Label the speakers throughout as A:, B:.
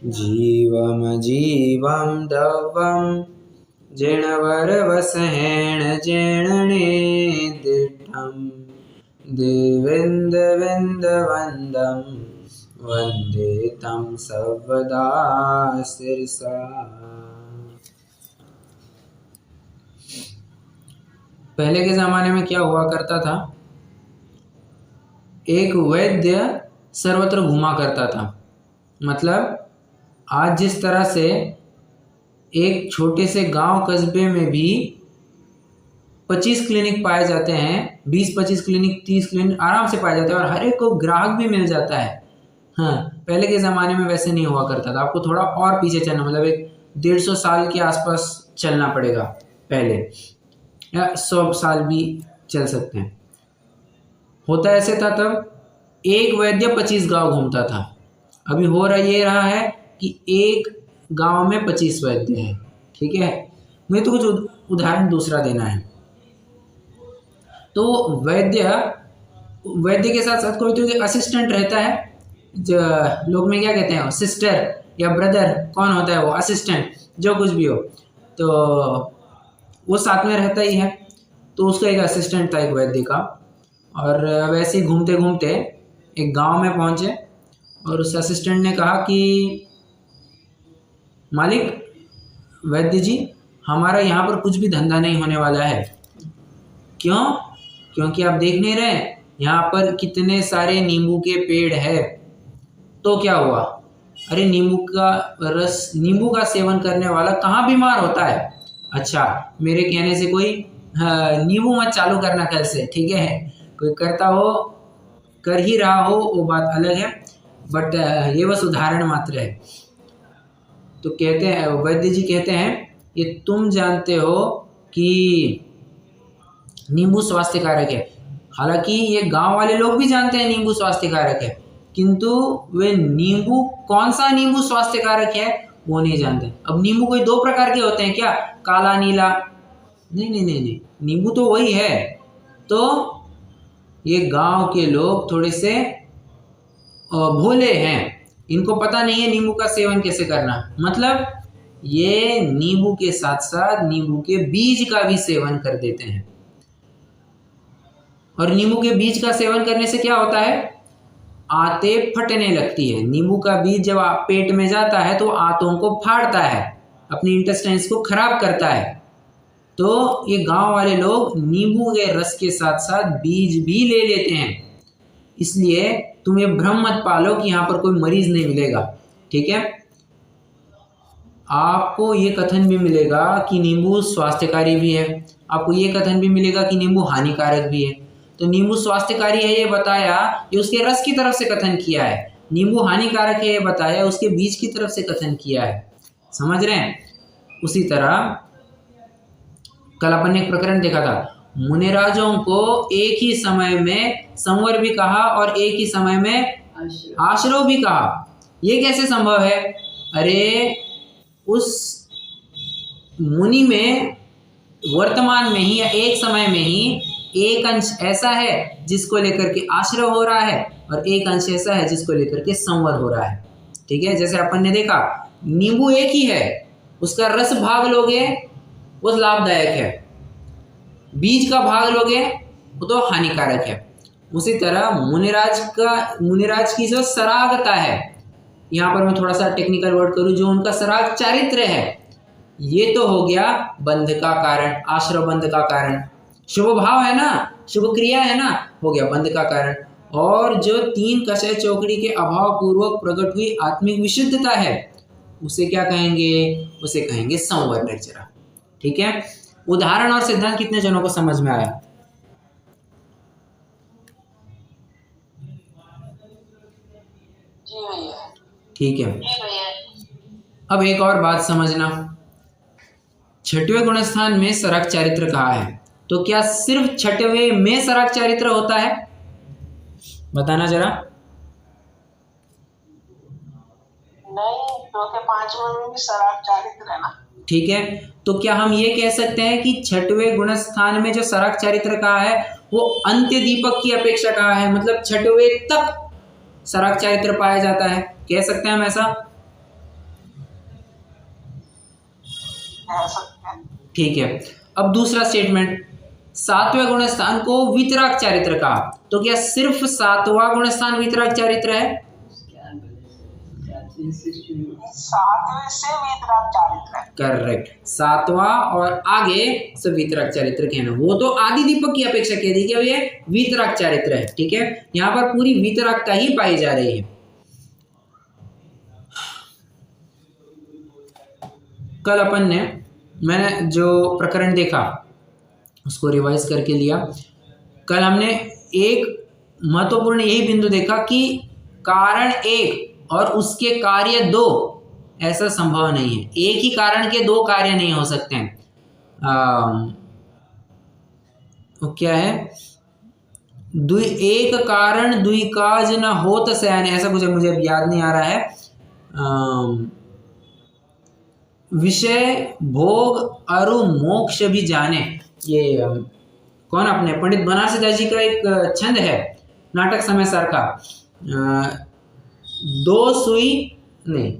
A: जीवम जीवम दवम जिणवरवसहेण जेणणे दिठम् दिविन्द wind वन्दं वन्दे तं सर्वदा शिरसा। पहले के ज़माने में क्या हुआ करता था, एक वैद्य सर्वत्र घुमा करता था। मतलब आज जिस तरह से एक छोटे से गांव कस्बे में भी 25 क्लिनिक पाए जाते हैं, 20-25 क्लिनिक 30 क्लिनिक आराम से पाए जाते हैं और हर एक को ग्राहक भी मिल जाता है। हाँ, पहले के ज़माने में वैसे नहीं हुआ करता था। आपको थोड़ा और पीछे चलना, मतलब एक 150 साल के आसपास चलना पड़ेगा पहले, या 100 साल भी चल सकते हैं। होता ऐसे था तब एक वैद्य 25 गांव घूमता था। अभी हो रहा ये रहा है कि एक गांव में 25 वैद्य हैं। ठीक है, मुझे तो कुछ उदाहरण दूसरा देना है। तो वैद्य के साथ साथ कोई तो असिस्टेंट रहता है, जो लोग में क्या कहते हैं, सिस्टर या ब्रदर, कौन होता है वो, असिस्टेंट, जो कुछ भी हो, तो वो साथ में रहता ही है। तो उसका एक असिस्टेंट था एक वैद्य का, और वैसे ही घूमते घूमते एक गांव में पहुंचे और उस असिस्टेंट ने कहा कि मालिक, वैद्य जी, हमारा यहाँ पर कुछ भी धंधा नहीं होने वाला है। क्यों? क्योंकि आप देख नहीं रहे यहाँ पर कितने सारे नींबू के पेड़ है। तो क्या हुआ? अरे नींबू का रस, नींबू का सेवन करने वाला कहाँ बीमार होता है। अच्छा, मेरे कहने से कोई नींबू मत चालू करना कल से, ठीक है? कोई करता हो, कर ही रहा हो, वो बात अलग है, बट ये बस उदाहरण मात्र है। तो कहते हैं, वैद्य जी कहते हैं, ये तुम जानते हो कि नींबू स्वास्थ्य कारक है। हालांकि ये गांव वाले लोग भी जानते हैं नींबू स्वास्थ्य कारक है, किंतु वे नींबू, कौन सा नींबू स्वास्थ्य कारक है वो नहीं जानते। अब नींबू कोई 2 प्रकार के होते हैं क्या, काला नीला? नहीं नहीं नहीं नहीं, नींबू तो वही है। तो ये गांव के लोग थोड़े से भोले हैं, इनको पता नहीं है नींबू का सेवन कैसे करना। मतलब ये नींबू के साथ साथ नींबू के बीज का भी सेवन कर देते हैं। और नींबू के बीज का सेवन करने से क्या होता है, आंतें फटने लगती है। नींबू का बीज जब पेट में जाता है तो आंतों को फाड़ता है, अपनी इंटेस्टाइन्स को खराब करता है। तो ये गांव वाले लोग नींबू के रस के साथ साथ बीज भी ले लेते हैं। इसलिए तुम ये भ्रम मत पालो कि यहाँ पर कोई मरीज नहीं मिलेगा। ठीक है, आपको ये कथन भी मिलेगा कि नींबू स्वास्थ्यकारी भी है, आपको ये कथन भी मिलेगा कि नींबू हानिकारक भी है। तो नींबू स्वास्थ्यकारी है ये बताया, ये उसके रस की तरफ से कथन किया है। नींबू हानिकारक है ये बताया, उसके बीज की तरफ से कथन किया है। समझ रहे हैं? उसी तरह कल अपन ने एक प्रकरण देखा था, मुनिराजों को एक ही समय में संवर भी कहा और एक ही समय में आश्रव भी कहा। ये कैसे संभव है? अरे उस मुनि में वर्तमान में ही या एक समय में ही एक अंश ऐसा है जिसको लेकर के आश्रव हो रहा है और एक अंश ऐसा है जिसको लेकर के संवर हो रहा है। ठीक है, जैसे अपन ने देखा, नींबू एक ही है, उसका रस भाग लोगे वो लाभदायक है, बीज का भाग लोगे वो तो हानिकारक है। उसी तरह मुनिराज की जो सरागता है, यहाँ पर मैं थोड़ा सा टेक्निकल वर्ड करूँ, जो उनका सराग चारित्र है, ये तो हो गया बंध का कारण, आश्रव बंध का कारण। शुभ भाव है ना, शुभ क्रिया है ना, हो गया बंध का कारण। और जो 3 कषय चौकड़ी के अभाव पूर्वक प्रकट हुई आत्मिक विशुद्धता है, उसे क्या कहेंगे? उसे कहेंगे संवर निर्जरा। ठीक है, उदाहरण और सिद्धांत कितने जनों को समझ में आया? ठीक है, अब एक और बात समझना, 6वें गुणस्थान में सराग चारित्र कहा है, तो क्या सिर्फ 6वें में सराग चारित्र होता है? बताना जरा।
B: नहीं, 4-5वें में भी सराग चारित्र है ना।
A: ठीक है, तो क्या हम ये कह सकते हैं कि 6वें गुणस्थान में जो सराग चारित्र कहा है वो अंत्य दीपक की अपेक्षा कहा है, मतलब 6वें तक सराग चारित्र पाया जाता है, कह सकते हैं हम ऐसा?
B: कह सकते हैं।
A: ठीक है, अब दूसरा स्टेटमेंट, सातवें गुणस्थान को वीतराग चारित्र कहा, तो क्या सिर्फ सातवां गुणस्थान वीतराग चारित्र है?
B: सातवें से वीतराग चारित्र है।
A: करेक्ट, सातवां और आगे से वीतराग चारित्र कहना, वो तो आदि दीपक की अपेक्षा कह दी कि ये वीतराग चारित्र है। ठीक है, यहाँ पर पूरी वीतरागता ही पाई जा रही है। कल अपन ने, मैंने जो प्रकरण देखा उसको रिवाइज करके लिया। कल हमने एक महत्वपूर्ण यही बिंदु देखा कि कारण एक और उसके कार्य दो ऐसा संभव नहीं है। एक ही कारण के दो कार्य नहीं हो सकते हैं। तो क्या है, एक कारण दुई काज न होत सयाने, ऐसा कुछ मुझे अब याद नहीं आ रहा है। विषय भोग अरु मोक्ष भी जाने, ये कौन, अपने पंडित बनारसी दास जी का एक छंद है नाटक समय सार का। दो सुई नहीं,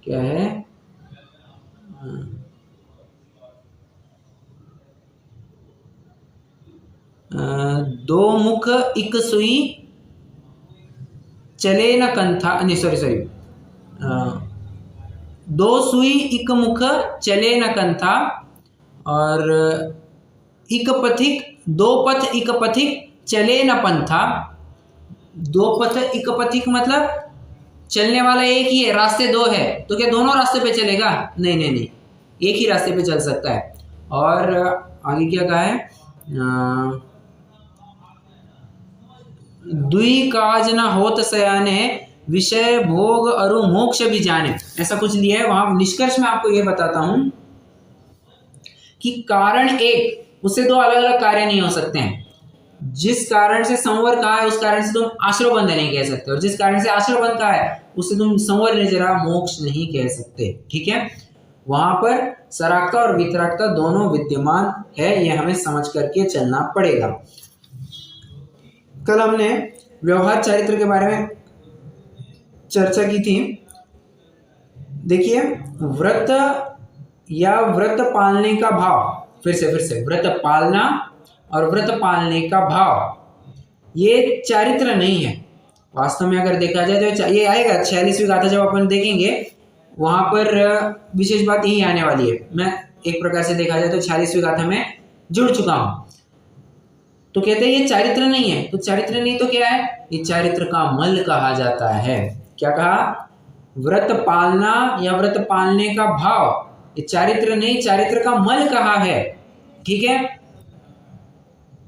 A: क्या है, दो मुख इक सुई चले न कंथा, नहीं सॉरी, दो सुई इक मुख चले न कंथा, और इक पथिक दो पथ इक पथिक चले न पंथा। दो पथ इक पथिक मतलब चलने वाला एक ही है, रास्ते दो है, तो क्या दोनों रास्ते पे चलेगा? नहीं नहीं नहीं, एक ही रास्ते पे चल सकता है। और आगे क्या कहा है, दुई काज न होत सयाने विषय भोग अरु मोक्ष भी जाने, ऐसा कुछ लिया है। वहां निष्कर्ष में आपको यह बताता हूं कि कारण एक, उससे दो अलग अलग कार्य नहीं हो सकते हैं। जिस कारण से संवर कहा है उस कारण से तुम आश्रयबंध नहीं कह सकते, और जिस कारण से आश्रयबंध कहा है उससे तुम संवर निर्जरा मोक्ष नहीं कह सकते। ठीक है, वहां पर सरागता और वितरागता दोनों विद्यमान है, यह हमें समझ करके चलना पड़ेगा। कल हमने व्यवहार चारित्र के बारे में चर्चा की थी। देखिए, व्रत या व्रत पालने का भाव, फिर से व्रत पालना और व्रत पालने का भाव, ये चारित्र नहीं है। वास्तव में अगर देखा जाए तो ये आएगा 46वीं गाथा, जब अपन देखेंगे वहां पर विशेष बात यही आने वाली है। मैं एक प्रकार से देखा जाए तो 46वीं गाथा में जुड़ चुका हूं। तो कहते हैं ये चारित्र नहीं है, तो चारित्र नहीं तो क्या है, ये चारित्र का मल कहा जाता है। क्या कहा, व्रत पालना या व्रत पालने का भाव, ये चारित्र नहीं, चारित्र का मल कहा है। ठीक है,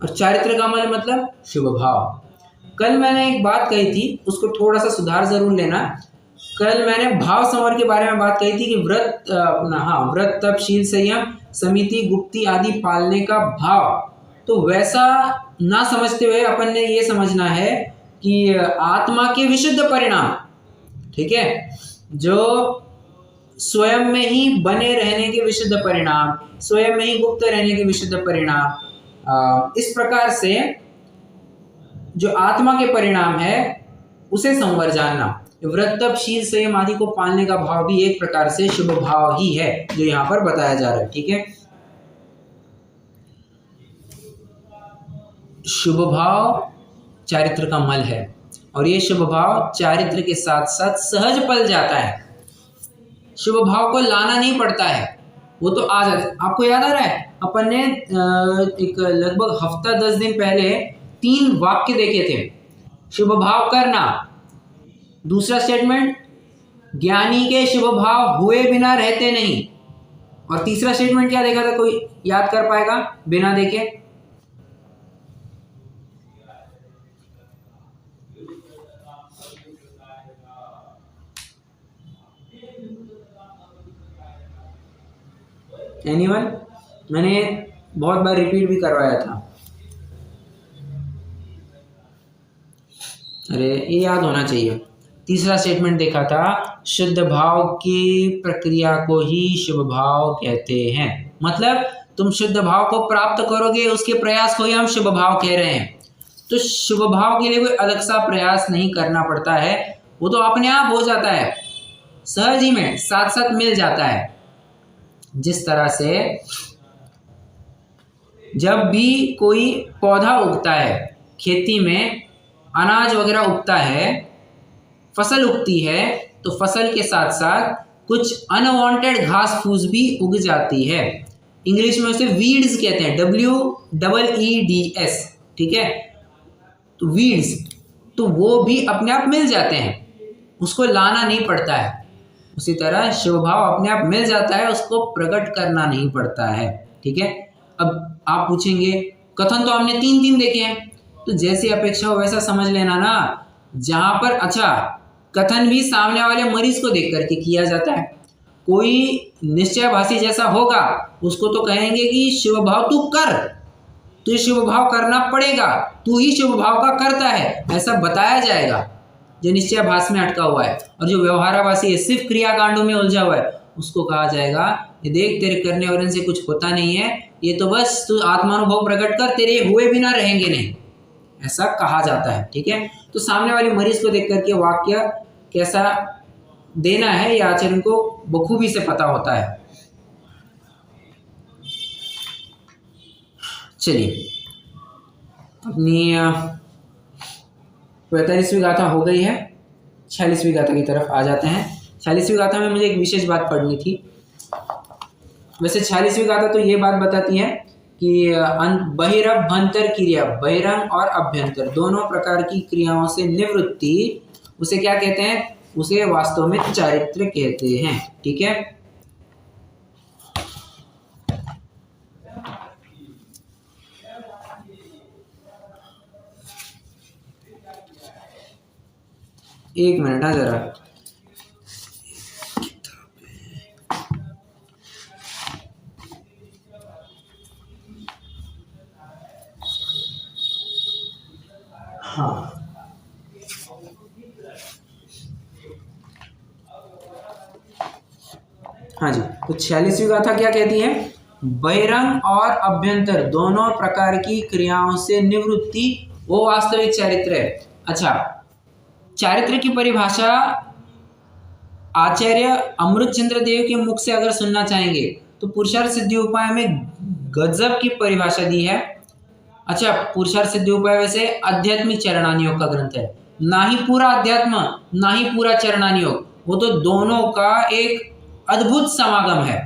A: और चारित्र का मल मतलब शुभ भाव। कल मैंने एक बात कही थी, उसको थोड़ा सा सुधार जरूर लेना। कल मैंने भाव संवर के बारे में बात कही थी कि व्रत अपना, हाँ, व्रत तप शील संयम समिति गुप्ती आदि पालने का भाव, तो वैसा ना समझते हुए अपन ने ये समझना है कि आत्मा के विशुद्ध परिणाम, ठीक है, जो स्वयं में ही बने रहने के विशुद्ध परिणाम, स्वयं में ही गुप्त रहने के विशुद्ध परिणाम, इस प्रकार से जो आत्मा के परिणाम है उसे संवर जानना। व्रत तप शील संयम आदि को पालने का भाव भी एक प्रकार से शुभ भाव ही है, जो यहाँ पर बताया जा रहा है। ठीक है, शुभ भाव चारित्र का मल है, और ये शुभ भाव चारित्र के साथ साथ सहज पल जाता है। शुभ भाव को लाना नहीं पड़ता है, वो तो आ जाता है। आपको याद आ रहा है, अपन ने एक लगभग हफ्ता 10 दिन पहले 3 वाक्य देखे थे। शुभ भाव करना, दूसरा स्टेटमेंट ज्ञानी के शुभ भाव हुए बिना रहते नहीं, और तीसरा स्टेटमेंट क्या देखा था, कोई याद कर पाएगा बिना देखे? एनीवन? मैंने बहुत बार रिपीट भी करवाया था। अरे ये याद होना चाहिए। तीसरा स्टेटमेंट देखा था, शुद्ध भाव की प्रक्रिया को ही शुभ भाव कहते हैं। मतलब तुम शुद्ध भाव को प्राप्त करोगे, उसके प्रयास को ही हम शुभ भाव कह रहे हैं। तो शुभ भाव के लिए कोई अलग सा प्रयास नहीं करना पड़ता है, वो तो अपने आप हो जाता है, सहज ही में साथ साथ मिल जाता है। जिस तरह से जब भी कोई पौधा उगता है, खेती में अनाज वगैरह उगता है, फसल उगती है, तो फसल के साथ साथ कुछ अनवांटेड घास फूस भी उग जाती है। इंग्लिश में उसे वीड्स कहते हैं, WEEDS, ठीक है। तो वीड्स, तो वो भी अपने आप मिल जाते हैं, उसको लाना नहीं पड़ता है। उसी तरह शिव भाव अपने आप मिल जाता है, उसको प्रकट करना नहीं पड़ता है, ठीक है। अब आप पूछेंगे कथन तो हमने 3 देखे हैं, तो जैसी अपेक्षा हो वैसा समझ लेना ना। जहां पर अच्छा कथन भी सामने वाले मरीज को देख करके किया जाता है। कोई निश्चयभाषी जैसा होगा उसको तो कहेंगे कि शिव भाव तू कर, तू शिव भाव करना पड़ेगा, तू ही शिव भाव का करता है, ऐसा बताया जाएगा जो निश्चयभाष में अटका हुआ है। और जो व्यवहाराभासी है, सिर्फ क्रियाकांडों में उलझा हुआ है, उसको कहा जाएगा ये देख तेरे करने वाले से कुछ होता नहीं है, ये तो बस तू आत्मानुभव प्रकट कर, तेरे हुए बिना रहेंगे नहीं, ऐसा कहा जाता है, ठीक है। तो सामने वाले मरीज को देख करके वाक्य कैसा देना है ये आचरण को बखूबी से पता होता है। चलिए अपनी 45वीं गाथा हो गई है, 46वीं गाथा की तरफ आ जाते हैं। 46वीं गाथा में मुझे एक विशेष बात पढ़नी थी। वैसे 46वीं गाथा तो ये बात बताती है कि बहिरभ्यंतर क्रिया, बहिरंग और अभ्यंतर दोनों प्रकार की क्रियाओं से निवृत्ति, उसे क्या कहते हैं? उसे वास्तव में चारित्र कहते हैं, ठीक है। एक मिनट जरा, हाँ हाँ जी। तो 46वीं गाथा क्या कहती है? बहिरंग और अभ्यंतर दोनों प्रकार की क्रियाओं से निवृत्ति वो वास्तविक चारित्र है। अच्छा, चारित्र की परिभाषा आचार्य अमृतचंद्र देव के मुख से अगर सुनना चाहेंगे तो पुरुषार्थ सिद्धि उपाय में गजब की परिभाषा दी है। अच्छा, पुरुषार्थ सिद्धि उपाय वैसे आध्यात्मिक चरणानियोग का ग्रंथ है, ना ही पूरा अध्यात्म ना ही पूरा चरणानियोग, वो तो दोनों का एक अद्भुत समागम है,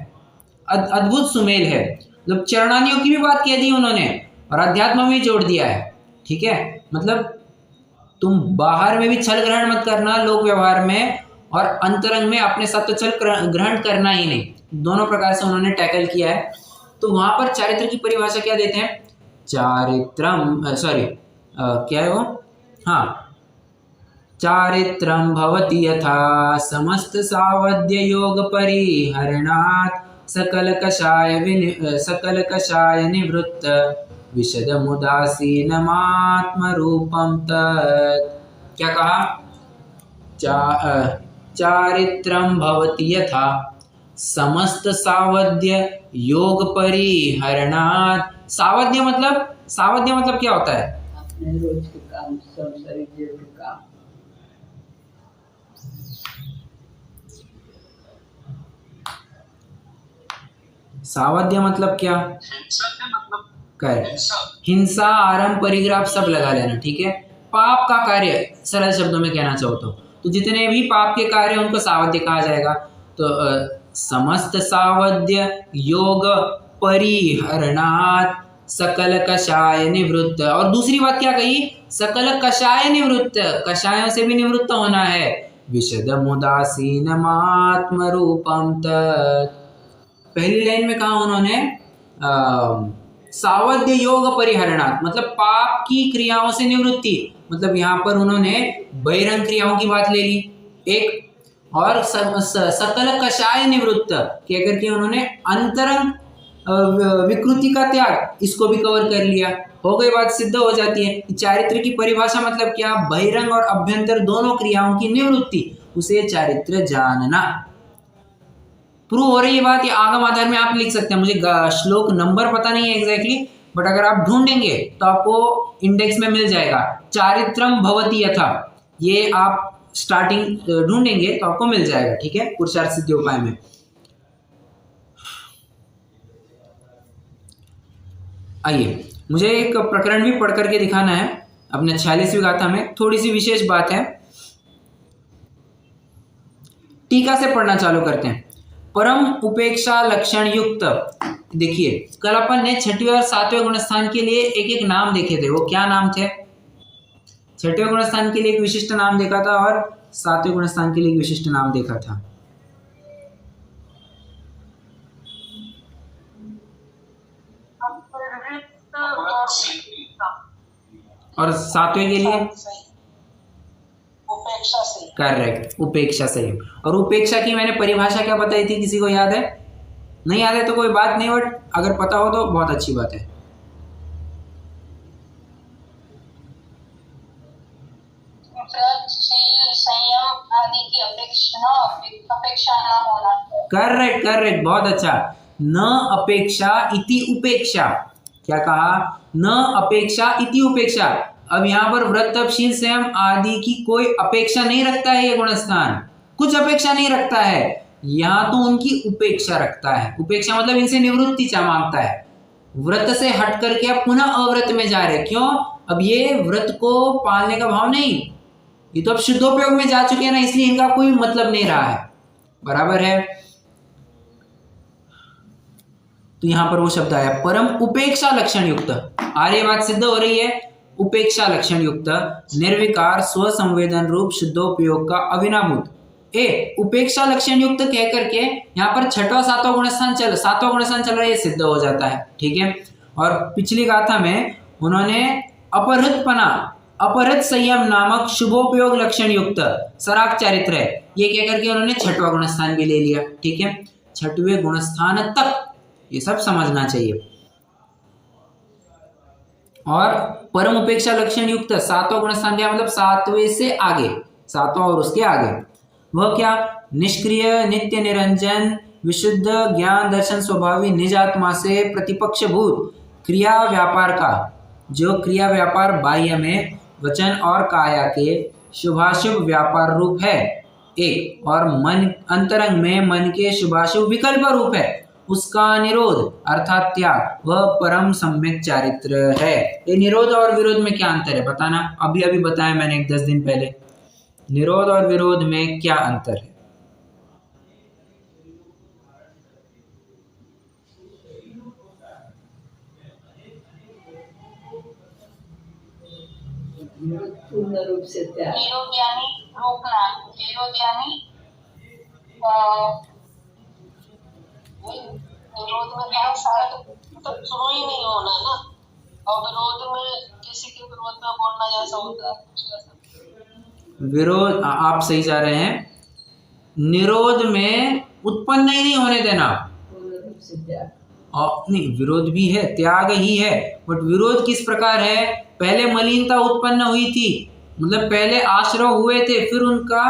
A: अद्भुत सुमेल है। मतलब चरणानियोग की भी बात कह दी उन्होंने और अध्यात्म में जोड़ दिया है, ठीक है। मतलब तुम बाहर में भी छल ग्रहण मत करना लोक व्यवहार में, और अंतरंग में अपने साथ तो छल ग्रहण करना ही नहीं, दोनों प्रकार से उन्होंने टैकल किया है। तो वहां पर चारित्र की परिभाषा क्या देते हैं? चारित्रम क्या है वो? हाँ, चारित्रम भवति यथा समस्त सावध्य योग परिहरणात् सकल कषाय निवृत्त विशदमुदासीनमात्म रूपम तत्। क्या कहा? चारित्रम भवति यथा समस्त सावध्य योग परिहरणात्। सावध्य मतलब क्या होता है?
C: अपने रोज के काम, संसारिक जीवन के काम।
A: सावध्य मतलब क्या? हिंसा, आरंभ, परिग्राफ सब लगा लेना, ठीक है। पाप का कार्य सरल शब्दों में कहना चाहो तो जितने भी पाप के कार्य उनको सावध्य कहा जाएगा। तो समस्त सावध्य योग परिहरणात् सकल कषाय निवृत्त। और दूसरी बात क्या कही? सकल कषाय निवृत्त, कषायों से भी निवृत्त होना है। विशदमुदासीनमात्म रूपम तत्। पहली लाइन में कहा उन्होंने सावध्य योग परिहरणात्, मतलब पाप की क्रियाओं से निवृत्ति। मतलब यहाँ पर उन्होंने बहिरंग क्रियाओं की बात ले ली एक, और सकल कषाय निवृत्त कह करके उन्होंने अंतरंग विकृति का त्याग, इसको भी कवर कर लिया। हो गई बात, सिद्ध हो जाती है। चारित्र की परिभाषा मतलब क्या? बहिरंग और अभ्यंतर दोनों क्रियाओं की निवृत्ति, उसे चारित्र जानना। प्रूव हो रही है बात, ये आगम आधार में आप लिख सकते हैं। मुझे श्लोक नंबर पता नहीं है एग्जैक्टली, बट अगर आप ढूंढेंगे तो आपको इंडेक्स में मिल जाएगा। चारित्रम भवति यथा, ये आप स्टार्टिंग ढूंढेंगे तो आपको मिल जाएगा, ठीक है, पुरुषार्थ सिद्धि उपाय में। आइए, मुझे एक प्रकरण भी पढ़ करके दिखाना है अपने 46वीं गाथा में। थोड़ी सी विशेष बात है, टीका से पढ़ना चालू करते हैं। परम उपेक्षा लक्षण युक्त। देखिए, कल अपन ने 6वें और 7वें गुणस्थान के लिए एक एक नाम देखे थे। वो क्या नाम थे? 6वें गुणस्थान के लिए एक विशिष्ट नाम देखा था और 7वें गुणस्थान के लिए एक विशिष्ट नाम देखा था। और 7वें के लिए
B: उपेक्षा से।
A: करेक्ट, उपेक्षा संयम। और उपेक्षा की मैंने परिभाषा क्या बताई थी? किसी को याद है? नहीं याद है तो कोई बात नहीं, बट अगर पता हो तो बहुत अच्छी बात है।
B: संयम आदि की अपेक्षा न होना।
A: करेक्ट करेक्ट, बहुत अच्छा। न अपेक्षा इति उपेक्षा। क्या कहा? न अपेक्षा इति उपेक्षा। अब यहाँ पर व्रत तप शील संयम आदि की कोई अपेक्षा नहीं रखता है ये गुणस्थान, कुछ अपेक्षा नहीं रखता है। यहाँ तो उनकी उपेक्षा रखता है। उपेक्षा मतलब इनसे निवृत्ति मांगता है। व्रत से हट करके अब पुनः अव्रत में जा रहे। क्यों? अब ये व्रत को पालने का भाव नहीं, ये तो अब शुद्धोपयोग में जा चुके हैं ना, इसलिए इनका कोई मतलब नहीं रहा है। बराबर है। तो यहां पर वो शब्द आया परम उपेक्षा लक्षण युक्त। आर्य बात सिद्ध हो रही है। उपेक्षा लक्षण युक्त निर्विकार स्व संवेदन रूप शुद्धोपयोग का अविनाभूत। उपेक्षा लक्षण युक्त कह करके यहाँ पर 6वां 7वां गुणस्थान चल रहा है, ये सिद्ध हो जाता है। ठीक है। और पिछली गाथा में उन्होंने अपहृतपना अपहृत संयम नामक शुभोपयोग लक्षण युक्त सराग चारित्र है, ये कह करके उन्होंने 6वां गुणस्थान भी ले लिया। ठीक है। 6वें गुणस्थान तक ये सब समझना चाहिए। और परम उपेक्षा लक्षण युक्त 7वां गुणस्थान क्या मतलब? 7वें से आगे, 7वां और उसके आगे। वह क्या? निष्क्रिय नित्य निरंजन विशुद्ध ज्ञान दर्शन स्वभावी निज आत्मा से प्रतिपक्ष भूत क्रिया व्यापार का, जो क्रिया व्यापार बाह्य में वचन और काया के शुभाशुभ व्यापार रूप है एक, और मन अंतरंग में मन के शुभाशुभ विकल्प रूप है, उसका निरोध अर्थात त्याग वह परम सम्यक चारित्र है। ये निरोध और विरोध में क्या अंतर है बताना? अभी अभी बताया मैंने 10 दिन पहले। निरोध और विरोध में क्या अंतर है?
C: पूर्ण रूप से त्याग।
B: निरोध यानी रोकना, विरोध यानी विरोध में क्या सारा तो शुरू ही नहीं होना ना, और विरोध में किसी के विरोध में बोलना जैसा होता है कुछ ऐसा।
A: विरोध आप सही जा रहे हैं। निरोध में उत्पन्न ही नहीं होने देना,
C: पूर्ण रूप से त्याग।
A: और नहीं, विरोध भी है, त्याग ही है, बट विरोध किस प्रकार है? पहले मलिनता उत्पन्न हुई थी, मतलब पहले आश्रव हुए थे, फिर उनका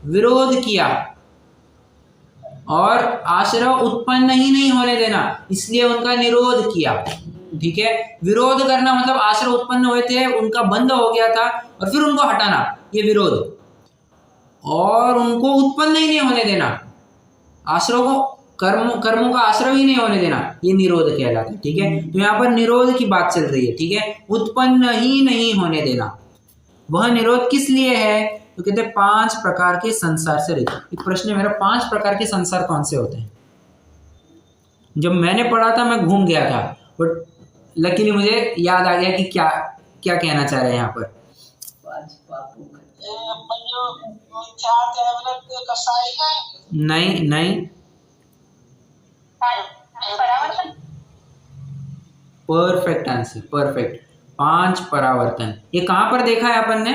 A: विरोध किया, और आश्रव उत्पन्न ही नहीं होने देना, इसलिए उनका निरोध किया। ठीक है। विरोध करना मतलब आश्रव उत्पन्न हुए थे, उनका बंद हो गया था, और फिर उनको हटाना, ये विरोध। और उनको उत्पन्न ही नहीं होने देना, आश्रव को कर्मों का आश्रय ही नहीं होने देना, ये निरोध कहलाता है। ठीक है। तो यहाँ पर निरोध की बात चल रही है। ठीक है। उत्पन्न ही नहीं होने देना। वह निरोध किस लिए है? तो कहते हैं 5 प्रकार के संसार से रहित। एक प्रश्न है मेरा, 5 प्रकार के संसार कौन से होते हैं? जब मैंने पढ़ा था मैं घूम गया था, बट लकीली मुझे याद आ गया कि क्या क्या कहना चाह रहे हैं यहाँ पर।
C: 5 पापों का
A: नहीं नहीं, परफेक्ट आंसर, परफेक्ट। 5 परावर्तन, ये कहां पर देखा है अपन ने?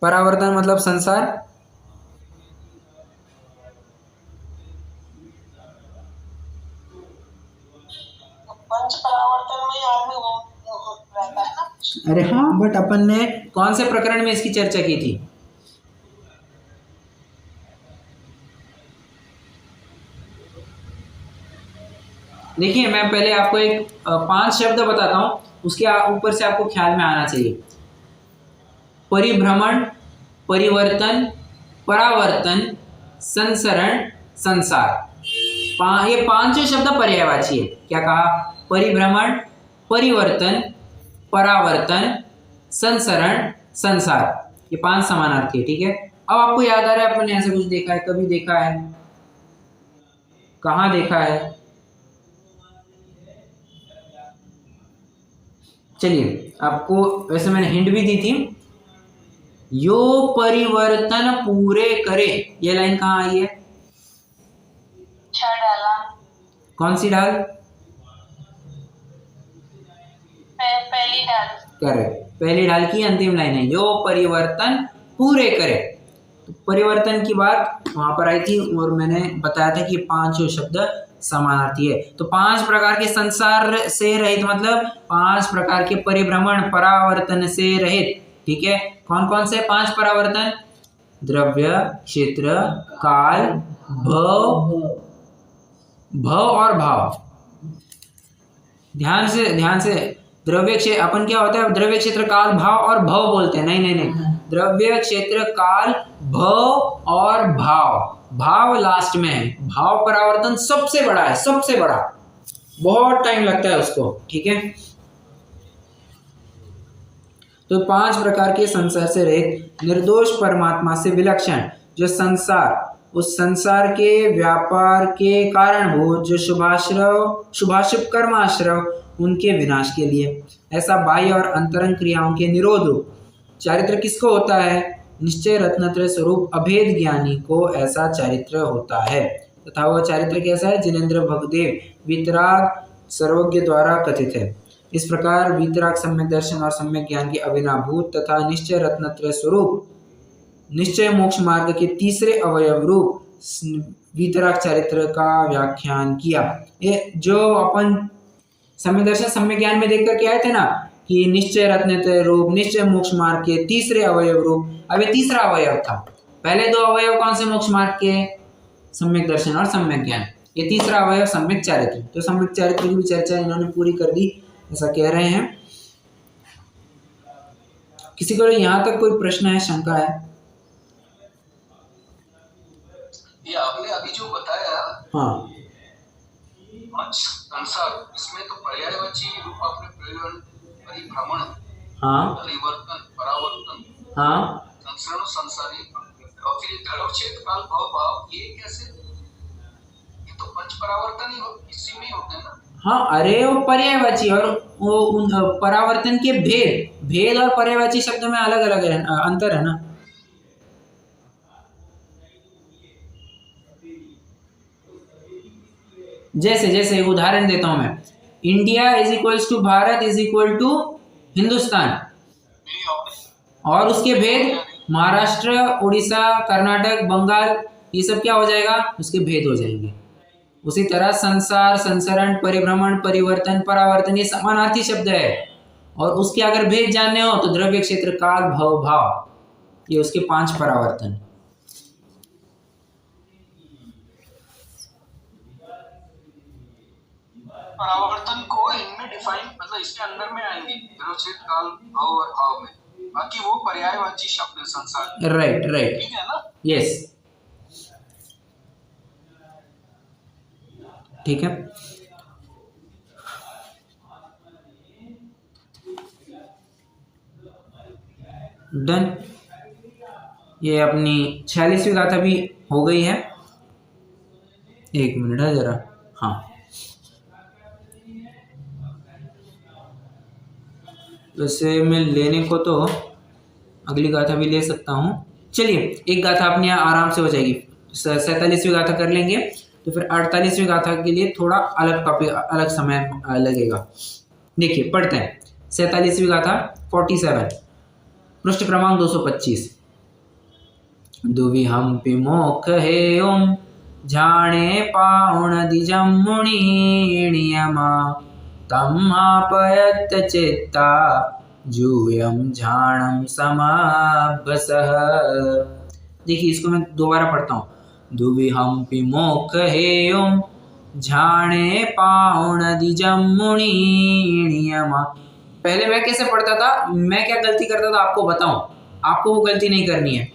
A: परावर्तन मतलब संसार।
B: पंच परावर्तन में आदमी रहता है ना।
A: अरे हाँ, बट अपन ने कौन से प्रकरण में इसकी चर्चा की थी? देखिए, मैं पहले आपको एक 5 शब्द बताता हूं, उसके ऊपर से आपको ख्याल में आना चाहिए। परिभ्रमण, परिवर्तन, परावर्तन, संसरण, संसार। ये पांचों शब्द पर्यायवाची है। क्या कहा? परिभ्रमण, परिवर्तन, परावर्तन, संसरण, संसार, ये 5 समानार्थी है। ठीक है, अब आपको याद आ रहा है आपने ऐसा कुछ देखा है, कभी देखा है, कहाँ देखा है? चलिए, आपको वैसे मैंने हिंट भी दी थी, यो परिवर्तन पूरे करे, ये लाइन कहाँ आई है?
B: डाला
A: कौन सी डाल?
B: पहली डाल।
A: करेक्ट, पहली डाल की अंतिम लाइन है, यो परिवर्तन पूरे करे। तो परिवर्तन की बात वहां पर आई थी और मैंने बताया था कि 5 शब्द समानार्थी है। तो 5 प्रकार के संसार से रहित मतलब 5 प्रकार के परिभ्रमण परावर्तन से रहित। ठीक है, कौन कौन से 5 परावर्तन? द्रव्य, क्षेत्र, काल, भव और भाव। ध्यान से द्रव्य क्षेत्र अपन क्या होता है, द्रव्य क्षेत्र काल भाव और भव बोलते हैं। नहीं, द्रव्य क्षेत्र काल भव और भाव, भाव लास्ट में है। भाव परावर्तन सबसे बड़ा है, सबसे बड़ा, बहुत टाइम लगता है उसको। ठीक है, तो 5 प्रकार के संसार से रहित निर्दोष परमात्मा से विलक्षण जो संसार, उस संसार के व्यापार के कारणभूत जो शुभाशुभ कर्माश्रव उनके विनाश के लिए, ऐसा बाह्य और अंतरंग क्रियाओं के निरोध रूप चारित्र किसको होता है? निश्चय रत्नत्रय स्वरूप अभेद ज्ञानी को ऐसा चारित्र होता है। तथा वह चारित्र कैसा है? जिनेंद्र भगदेव वीतराग सर्वज्ञ द्वारा कथित है। इस प्रकार वीतराग सम्यक दर्शन और सम्यक ज्ञान के अभिनाभूत तथा निश्चय रत्नत्रय स्वरूप निश्चय मोक्ष मार्ग के तीसरे अवयव रूप वीतराग चारित्र का व्याख्यान किया। ये जो अपन सम्यक दर्शन सम्यक ज्ञान में देखकर के आए थे ना कि निश्चय रत्नत्रय रूप निश्चय मोक्ष मार्ग के तीसरे अवयव रूप, अब ये तीसरा अवयव था। पहले 2 अवयव कौन से मोक्ष मार्ग के? सम्यक दर्शन और सम्यक ज्ञान। ये तीसरा अवयव सम्यक चारित्र। तो सम्यक चारित्र की भी चर्चा इन्होंने पूरी कर दी, ऐसा कह रहे हैं। किसी को यहाँ तक कोई प्रश्न है, शंका है?
D: ये आपने अभी जो बताया,
A: हाँ,
D: संसार, इसमें तो पर्यायवाची रूप आपने परिभ्रमण,
A: हाँ,
D: परिवर्तन, परावर्तन,
A: हाँ,
D: संसरण, संसारी, और फिर द्रव्य क्षेत्र काल भव भाव, ये कैसे? ये तो पंच परावर्तन ही इसी में होते हैं ना।
A: हाँ, अरे वो पर्यायवाची और वो उन परावर्तन के भेद और पर्यायवाची शब्दों में अलग अलग है, अंतर है ना। जैसे उदाहरण देता हूं मैं, India is equals to Bharat is equal to Hindustan, और उसके भेद महाराष्ट्र, उड़ीसा, कर्नाटक, बंगाल, ये सब क्या हो जाएगा? उसके भेद हो जाएंगे। उसी तरह संसार, संसरण, परिभ्रमण, परिवर्तन, परावर्तन ये समानार्थी शब्द है, और उसके अगर भेद जानने हो तो द्रव्य क्षेत्र काल भव भाव, ये उसके 5 परावर्तन।
D: परावर्तन को इनमें डिफाइन, मतलब इसके अंदर में आएंगे द्रव्य क्षेत्र काल भव और भाव में, बाकी वो पर्यायवाची शब्द है संसार।
A: राइट,
D: ठीक है ना?
A: यस, ठीक है। डन, ये अपनी 46वीं गाथा भी हो गई है। 1 मिनट है जरा, हाँ, वैसे मैं लेने को तो अगली गाथा भी ले सकता हूँ। चलिए, एक गाथा अपने यहाँ आराम से हो जाएगी। 47वीं गाथा कर लेंगे तो फिर 48वीं गाथा के लिए थोड़ा अलग टॉपिक, अलग समय लगेगा। देखिए, पढ़ते हैं 47वीं गाथा 47, पृष्ठ क्रमांक 225। दुवि हम्पि मोक्ष हेयम जाने पाउण दिजम मुनि नियमा तमापयत चित्ता जूयम झाणम समाभसः। देखिए, इसको मैं दोबारा पढ़ता हूँ। दुवि हम्पि मोक्ष हेयम झाणे पाउण दिजम मुनि नियमा। पहले मैं कैसे पढ़ता था, मैं क्या गलती करता था आपको बताऊं, आपको वो गलती नहीं करनी है।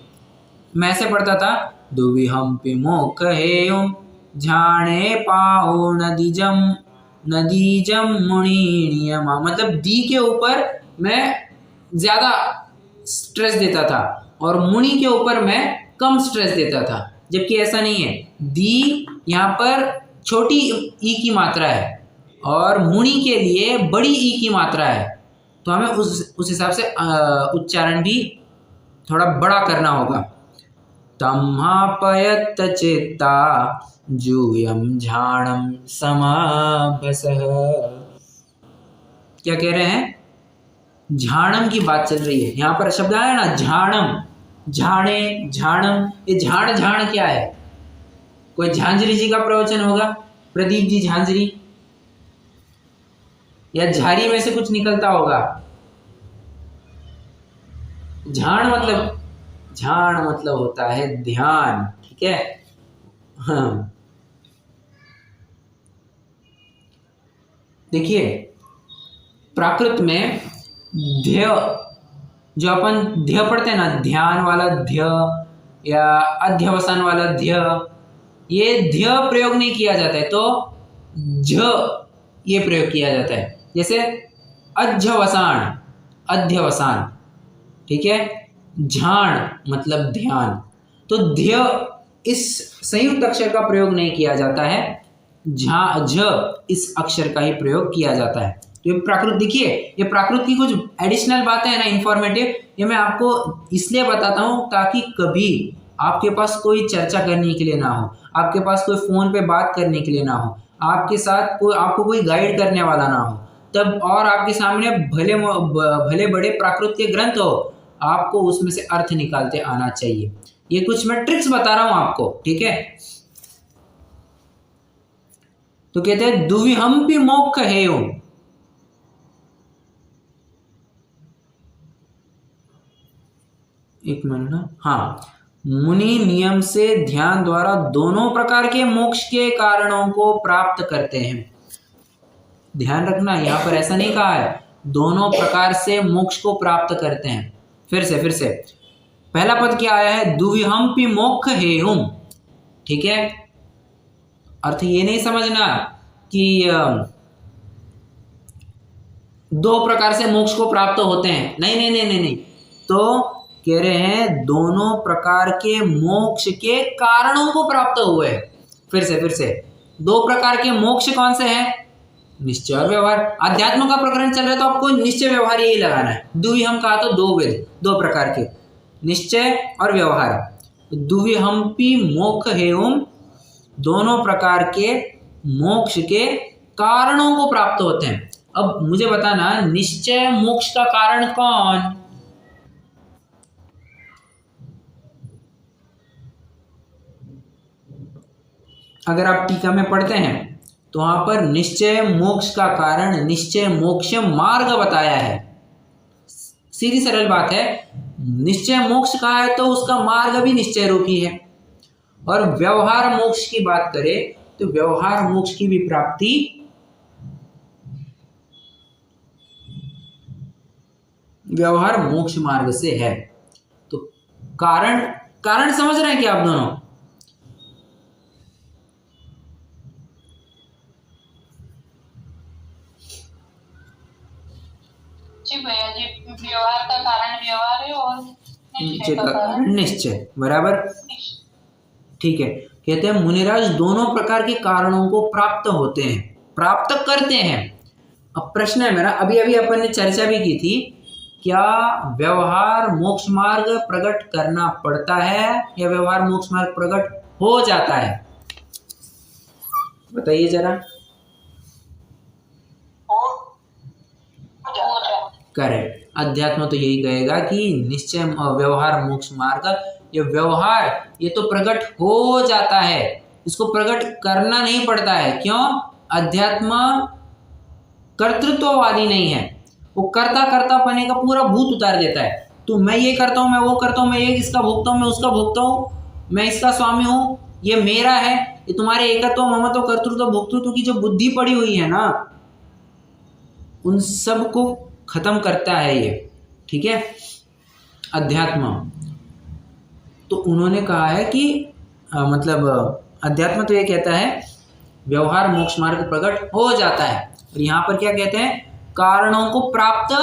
A: मैं ऐसे पढ़ता था, दुवि हम्पि मोक्ष हेयम, झाणे पाओ नदीजम मुनि नियमा, मतलब दी के ऊपर मैं ज़्यादा स्ट्रेस देता था और मुनि के ऊपर मैं कम स्ट्रेस देता था, जबकि ऐसा नहीं है। दी यहाँ पर छोटी ई की मात्रा है और मुनि के लिए बड़ी ई की मात्रा है, तो हमें उस हिसाब से उच्चारण भी थोड़ा बड़ा करना होगा। तम्हापयत चेता जूयम झाणम समाभसः। क्या कह रहे हैं? झाणम की बात चल रही है। यहाँ पर शब्द आया ना झाणम, झाणे, झाणम। ये झाण झाण क्या है? कोई झांझरी जी का प्रवचन होगा, प्रदीप जी झांझरी, या झाड़ी में से कुछ निकलता होगा। झाण मतलब होता है ध्यान, ठीक है। हाँ, देखिए प्राकृत में ध्येय, जो अपन ध्येय पढ़ते हैं ना, ध्यान वाला ध्येय या अध्यवसान वाला ध्येय, ये ध्येय प्रयोग नहीं किया जाता है, तो झ ये प्रयोग किया जाता है। जैसे अध्यवसान, अध्यवसान, ठीक है। झाण मतलब ध्यान, तो ध्येय इस संयुक्त अक्षर का प्रयोग नहीं किया जाता है, झ इस अक्षर का ही प्रयोग किया जाता है। तो ये प्राकृत, देखिए ये प्राकृत की कुछ एडिशनल बातें हैं ना, इंफॉर्मेटिव, ये मैं आपको इसलिए बताता हूँ ताकि कभी आपके पास कोई चर्चा करने के लिए ना हो, आपके पास कोई फ़ोन पे बात करने के लिए ना हो, आपके साथ आपको कोई गाइड करने वाला ना हो, तब और आपके सामने भले बड़े प्राकृत के ग्रंथ हो, आपको उसमें से अर्थ निकालते आना चाहिए। ये कुछ मैं ट्रिक्स बता रहा हूं आपको, ठीक है। तो कहते हैं दुविहंपि मोक्ष हेयो, एक मिनट ना, हाँ, मुनि नियम से ध्यान द्वारा दोनों प्रकार के मोक्ष के कारणों को प्राप्त करते हैं। ध्यान रखना, यहाँ पर ऐसा नहीं कहा है दोनों प्रकार से मोक्ष को प्राप्त करते हैं। फिर से पहला पद क्या आया है? दुविहंपि मोक्ष हेयुम, ठीक है। अर्थ ये नहीं समझना कि दो प्रकार से मोक्ष को प्राप्त होते हैं, नहीं। तो कह रहे हैं दोनों प्रकार के मोक्ष के कारणों को प्राप्त हुए। फिर से दो प्रकार के मोक्ष कौन से हैं? निश्चय और व्यवहार। अध्यात्म का प्रकरण चल रहा है तो आपको निश्चय व्यवहार यही लगाना है। दुविहम कहा तो दो प्रकार के, निश्चय और व्यवहार। दुविहंपि मोक्ष हेयुम, दोनों प्रकार के मोक्ष के कारणों को प्राप्त होते हैं। अब मुझे बताना, निश्चय मोक्ष का कारण कौन? अगर आप टीका में पढ़ते हैं तो वहां पर निश्चय मोक्ष का कारण निश्चय मोक्ष मार्ग बताया है। सीधी सरल बात है, निश्चय मोक्ष कहा है तो उसका मार्ग भी निश्चय रूपी है। और व्यवहार मोक्ष की बात करें तो व्यवहार मोक्ष की भी प्राप्ति व्यवहार मोक्ष मार्ग से है। तो कारण समझ रहे हैं क्या आप दोनों?
B: जी भैया जी, व्यवहार का कारण व्यवहार है और निश्चय का कारण
A: निश्चय, बराबर, ठीक है। कहते हैं मुनिराज दोनों प्रकार के कारणों को प्राप्त होते हैं, प्राप्त करते हैं। अब प्रश्न है मेरा, अभी अपन ने चर्चा भी की थी, क्या व्यवहार मोक्ष मार्ग प्रकट करना पड़ता है या व्यवहार मोक्ष मार्ग प्रकट हो जाता है? बताइए जरा। करेक्ट, अध्यात्म तो यही कहेगा कि निश्चय व्यवहार मोक्ष मार्ग, ये व्यवहार ये तो प्रकट हो जाता है, इसको प्रकट करना नहीं पड़ता है। क्यों? अध्यात्म कर्तृत्ववादी नहीं है, वो कर्ता पने का पूरा भूत उतार देता है। तो मैं ये करता हूँ, मैं वो करता हूँ, मैं ये इसका भोगता हूँ, मैं उसका भोगता हूँ, मैं इसका स्वामी हूँ, ये मेरा है। ये तुम्हारे एकत्व ममत्व कर्तृत्व भोक्तृत्व की जो बुद्धि पड़ी हुई है ना, उन सब को खत्म करता है ये, ठीक है, अध्यात्म। तो उन्होंने कहा है कि मतलब अध्यात्म तो ये कहता है व्यवहार मोक्ष मार्ग प्रकट हो जाता है, और यहाँ पर क्या कहते हैं, कारणों को प्राप्त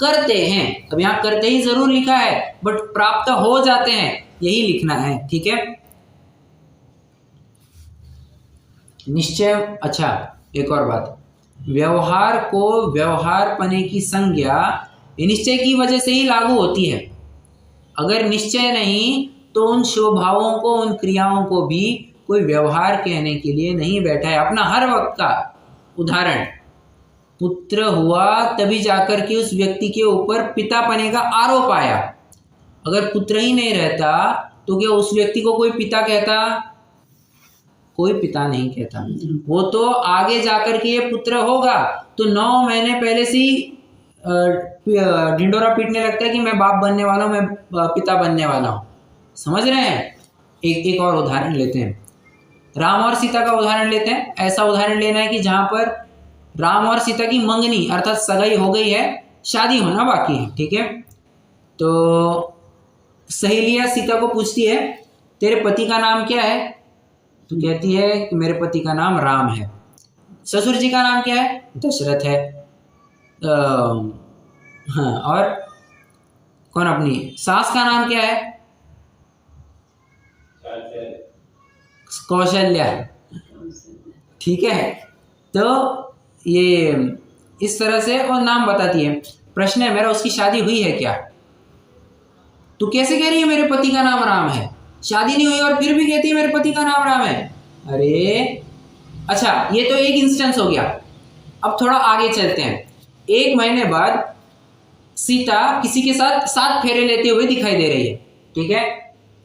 A: करते हैं। अब यहाँ करते ही जरूर लिखा है, बट प्राप्त हो जाते हैं यही लिखना है, ठीक है। निश्चय, अच्छा एक और बात, व्यवहार को व्यवहार पने की संज्ञा ये निश्चय की वजह से ही लागू होती है। अगर निश्चय नहीं तो उन स्वभावों को, उन क्रियाओं को भी कोई व्यवहार कहने के लिए नहीं बैठा है। अपना हर वक्त का उदाहरण, पुत्र हुआ तभी जाकर के उस व्यक्ति के ऊपर पितापने का आरोप आया। अगर पुत्र ही नहीं रहता तो क्या उस व्यक्ति को कोई पिता कहता? कोई पिता नहीं कहता। वो तो आगे जाकर के ये पुत्र होगा तो 9 महीने पहले से ही ढिंडोरा पीटने लगता है कि मैं बाप बनने वाला हूँ, मैं पिता बनने वाला हूँ। समझ रहे हैं? एक और उदाहरण लेते हैं, राम और सीता का उदाहरण लेते हैं। ऐसा उदाहरण लेना है कि जहाँ पर राम और सीता की मंगनी अर्थात सगाई हो गई है, शादी होना बाकी है, ठीक है। तो सहेलियाँ सीता को पूछती है तेरे पति का नाम क्या है? तो कहती है कि मेरे पति का नाम राम है। ससुर जी का नाम क्या है? दशरथ है। हाँ, और कौन अपनी सास का नाम क्या है? कौशल्या, ठीक है। तो ये इस तरह से और नाम बताती है। प्रश्न है मेरा, उसकी शादी हुई है क्या? तू कैसे कह रही है मेरे पति का नाम राम है? शादी नहीं हुई और फिर भी कहती है मेरे पति का नाम राम है। अरे अच्छा, ये तो एक इंस्टेंस हो गया। अब थोड़ा आगे चलते हैं। 1 महीने बाद सीता किसी के साथ 7 फेरे लेते हुए दिखाई दे रही है, ठीक है।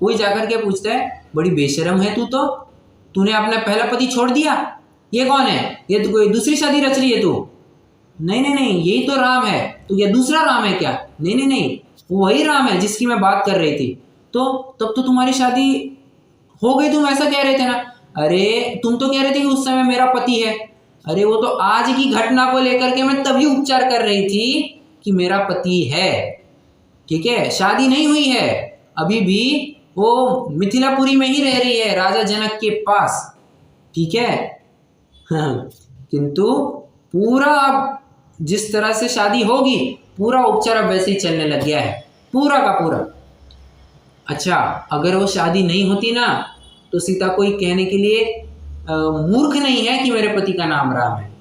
A: कोई जाकर के पूछता है बड़ी बेशरम है तू, तो तूने अपना पहला पति छोड़ दिया, ये कौन है? ये तो कोई दूसरी शादी रच रही है तू? नहीं नहीं नहीं, यही तो राम है। तो ये दूसरा राम है क्या? नहीं नहीं नहीं, वो वही राम है जिसकी मैं बात कर रही थी। तो तब तो तुम्हारी शादी हो गई, तुम ऐसा कह रहे थे ना? अरे तुम तो कह रहे थे कि उस समय मेरा पति है। अरे वो तो आज की घटना को लेकर के मैं तभी उपचार कर रही थी कि मेरा पति है, ठीक है। शादी नहीं हुई है, अभी भी वो मिथिलापुरी में ही रह रही है राजा जनक के पास, ठीक है। हाँ, किंतु पूरा जिस तरह से शादी होगी पूरा उपचार अब वैसे ही चलने लग गया है, पूरा का पूरा। अच्छा, अगर वो शादी नहीं होती ना तो सीता कोई कहने के लिए मूर्ख नहीं है कि मेरे पति का नाम राम है।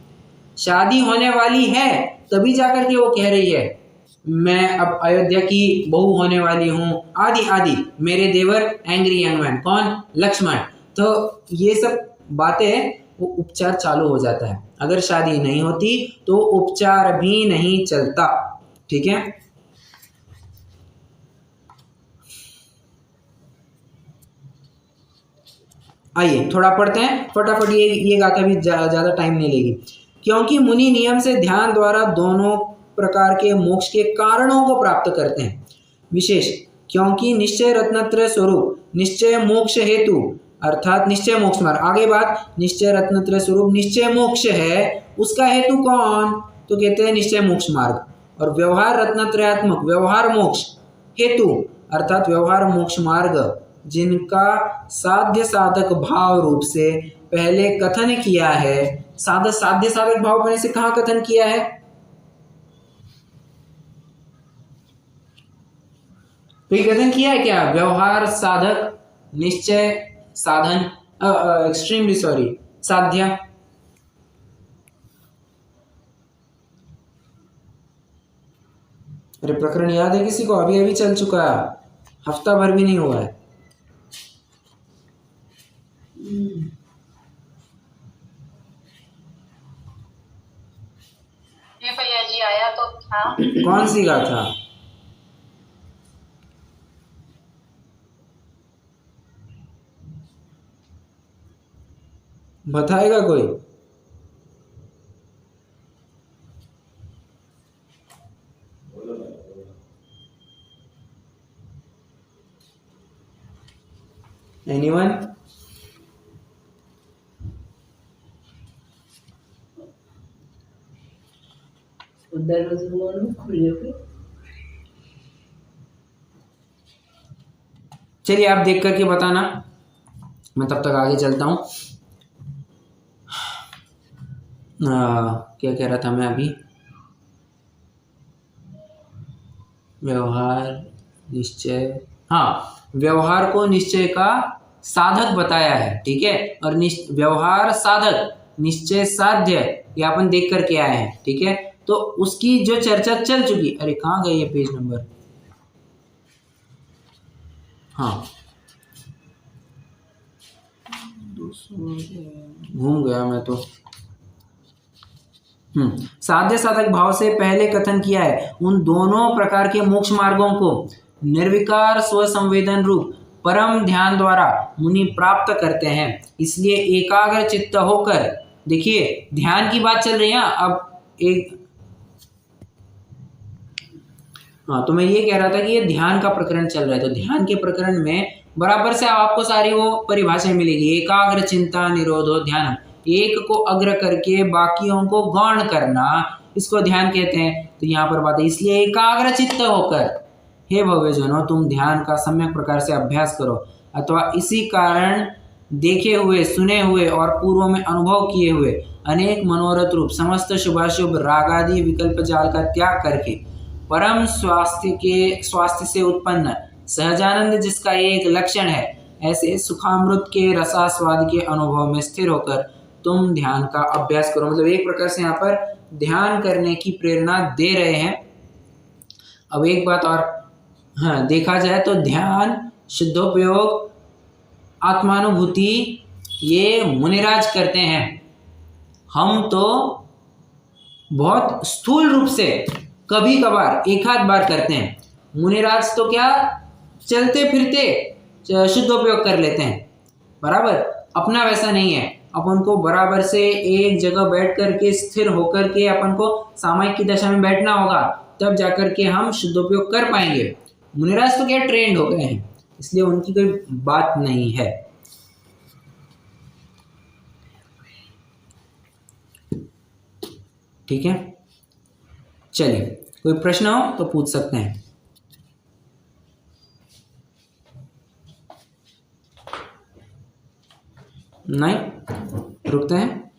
A: शादी होने वाली है तभी जाकर के वो कह रही है मैं अब अयोध्या की बहू होने वाली हूँ, आदि आदि। मेरे देवर एंग्री यंग मैन, कौन? लक्ष्मण। तो ये सब बातें वो उपचार चालू हो जाता है। अगर शादी नहीं होती तो उपचार भी नहीं चलता, ठीक है। आइए थोड़ा पढ़ते हैं फटाफट, ये गाथा भी ज़्यादा टाइम नहीं लेगी। क्योंकि मुनि नियम से ध्यान द्वारा दोनों प्रकार के मोक्ष के कारणों को प्राप्त करते हैं। विशेष क्योंकि निश्चय रत्नत्रय स्वरूप निश्चय मोक्ष हेतु अर्थात निश्चय मोक्ष मार्ग, आगे बात निश्चय रत्नत्रय स्वरूप निश्चय मोक्ष है, उसका हेतु कौन? तो कहते हैं निश्चय मोक्ष मार्ग। और व्यवहार रत्नत्रयात्मक व्यवहार मोक्ष हेतु अर्थात व्यवहार मोक्ष मार्ग जिनका साध्य साधक भाव रूप से पहले कथन किया है। साध्य साधक भाव बने से कहाँ कथन किया है? तो ये कथन किया है क्या? व्यवहार साधक निश्चय साधन एक्सट्रीमली सॉरी साध्य। अरे प्रकरण याद है किसी को? अभी अभी चल चुका है, हफ्ता भर भी नहीं हुआ है।
B: ये भैया जी आया तो था।
A: कौन सी गाथा? बताएगा कोई? एनीवन?
C: दरवाजे खुले हुए।
A: चलिए आप देख करके बताना। मैं तब तक आगे चलता हूँ। क्या कह रहा था मैं अभी, व्यवहार निश्चय, हाँ, व्यवहार को निश्चय का साधक बताया है, ठीक है। और व्यवहार साधक निश्चय साध्य ये अपन देख करके आए हैं, ठीक है। तो उसकी जो चर्चा चल चुकी, अरे कहाँ गई ये पेज नंबर, हाँ घूम गया मैं तो। साध्य साधक भाव से पहले कथन किया है उन दोनों प्रकार के मोक्ष मार्गों को निर्विकार स्वसंवेदन रूप परम ध्यान द्वारा मुनि प्राप्त करते हैं। इसलिए एकाग्र चित्त होकर, देखिए ध्यान की बात चल रही है। अब एक, हाँ, तो मैं ये कह रहा था कि ये ध्यान का प्रकरण चल रहा है, तो ध्यान के प्रकरण में बराबर से आपको सारी वो परिभाषाएं मिलेगी। एकाग्र चिंता निरोधो ध्यान, एक को अग्र करके बाकियों को गौण करना, इसको ध्यान कहते हैं। तो यहाँ पर बात है, इसलिए एकाग्र चित्त होकर हे भव्यजनों तुम ध्यान का सम्यक प्रकार से अभ्यास करो, अथवा इसी कारण देखे हुए, सुने हुए और पूर्व में अनुभव किए हुए अनेक मनोरथ रूप समस्त शुभाशुभ रागादि विकल्प जाल का त्याग करके परम स्वास्थ्य से उत्पन्न सहजानंद जिसका एक लक्षण है, ऐसे सुखामृत के रसास्वाद के अनुभव में स्थिर होकर तुम ध्यान का अभ्यास करो। मतलब एक प्रकार से यहाँ पर ध्यान करने की प्रेरणा दे रहे हैं। अब एक बात और, हाँ, देखा जाए तो ध्यान, शुद्धोपयोग, आत्मानुभूति ये मुनिराज करते हैं। हम तो बहुत स्थूल रूप से कभी कभार एक आध बार करते हैं। मुनिराज तो क्या चलते फिरते शुद्धोपयोग कर लेते हैं, बराबर। अपना वैसा नहीं है, अपन को बराबर से एक जगह बैठ करके स्थिर होकर के अपन को सामायिक की दशा में बैठना होगा, तब जाकर के हम शुद्धोपयोग कर पाएंगे। मुनिराज तो क्या ट्रेंड हो गए हैं, इसलिए उनकी कोई बात नहीं है। ठीक है, चलिए कोई प्रश्न हो तो पूछ सकते हैं। नहीं, रुकते हैं।